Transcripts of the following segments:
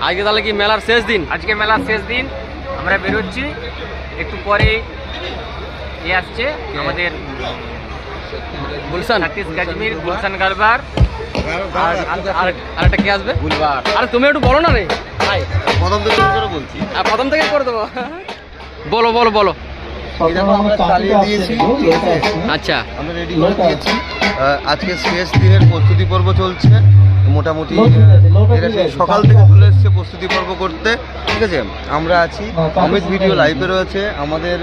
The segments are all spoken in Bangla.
আজকে তাহলে কি মেলার শেষ দিন? আজকে মেলার শেষ দিন, আমরা বেরোচ্ছি। একটু পরে আসছে আমাদের গুলশান, কাশ্মীর, গুলশান গারবার, আর একটা কে আসবে? গুলবার। আরে তুমি একটু বলো না রে ভাই, প্রথম থেকে করে বলছি। প্রথম থেকে করে দেবো। বলো বলো বলো। আমরা চালিয়ে দিয়েছি, ঠিক আছে? আচ্ছা, আমরা রেডি করে দিয়েছি। আজকে শেষ দিনের প্রস্তুতি পর্ব চলছে মোটামুটি। এটা সকাল থেকে চলে এসছে প্রস্তুতি পর্ব করতে, ঠিক আছে? আমরা আছি, অমিত ভিডিও লাইভে রয়েছে, আমাদের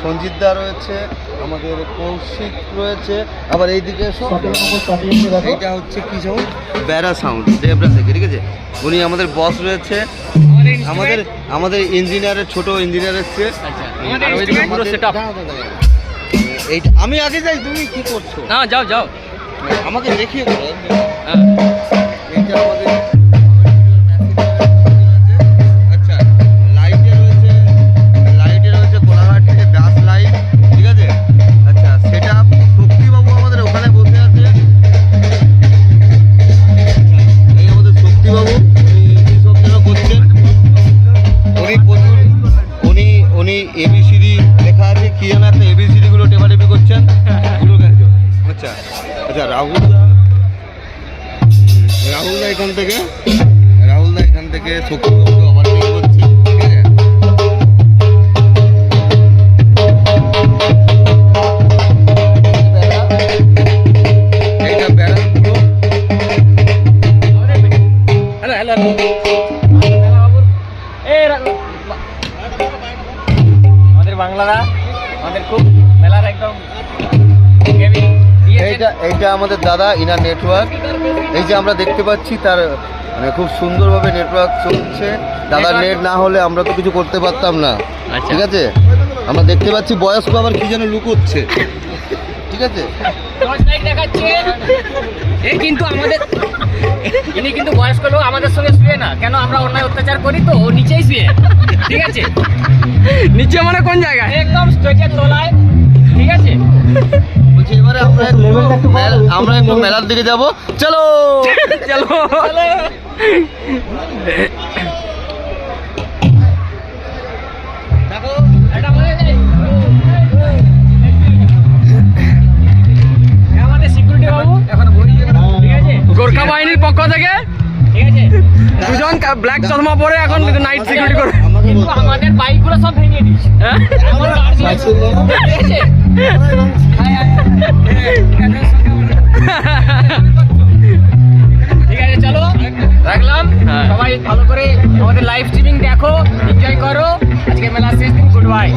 সঞ্জিত দা রয়েছে, আমাদের কৌশিক রয়েছে, আবার এইদিকে এইটা হচ্ছে কি সাউন্ড, ব্যারা সাউন্ড দেবরা থেকে, ঠিক আছে? উনি আমাদের বস রয়েছে। আমাদের ইঞ্জিনিয়ারের ছোট ইঞ্জিনিয়ার এসছে। পুরো সেটআপ। এইটা আমি আগে যাই, তুমি কি করছো? না যাও যাও, আমাকে দেখিয়ে করো। হ্যাঁ। এইটা আমাদের আচ্ছা, লাইটে রয়েছে কোলাঘাট থেকে দাস লাইট, ঠিক আছে? আচ্ছা, সেটা শক্তিবাবু আমাদের ওখানে বসে আছে। এই আমাদের শক্তিবাবু, উনি সব যেন করছেন। উনি এবিসিডি লেখা আছে, কি যেন একটা এবিসিডি গুলো টেপাটেপি করছেন। আচ্ছা আচ্ছা, রাহুল দা এখান থেকে শক্তিবাবুকে ওভারটেক করছে, ঠিক আছে? এইটা ব্যারাকপুর। আমাদের বাংলারা আমাদের খুব মেলার একদম এইটা আমাদের দাদা, ইনার নেটওয়ার্ক। এই যে আমরা দেখতে পাচ্ছি তার মানে খুব সুন্দরভাবে নেটওয়ার্ক চলছে। দাদার নেট না হলে আমরা তো কিছু করতে পারতাম না, ঠিক আছে? আমরা দেখতে পাচ্ছি বয়স্ক আবার কি যেন লুকোচ্ছে, ঠিক আছে? কিন্তু ইনি কিন্তু বয়স্ক লোক, আমাদের সঙ্গে শুয়ে না কেন, আমরা অন্যায় অত্যাচার করি তো ও নিচেই শুয়ে, ঠিক আছে? নিচে মানে কোন জায়গায়? একদম স্টেজের তলায়, ঠিক আছে? বলছি এবারে আমরা একটু মেলার দিকে যাব, চলো চলো। দেখো এটা বলে যাই, আমাদের সিকিউরিটি বাবু এখন ঠিক আছে, গোর্খা বাহিনীর পক্ষ থেকে ঠিক আছে? দুজন ব্ল্যাক চশমা পরে এখন নাইট সিকিউরিটি করবে। কিন্তু আমাদের বাইকগুলো সব ভেঙে দিস, হ্যাঁ? ঠিক আছে? ঠিক আছে, চলো রাখলাম। সবাই ভালো করে আমাদের লাইভ স্ট্রিমিং দেখো, এনজয় করো। আজকে মেলা শেষ দিন, গুড বাই।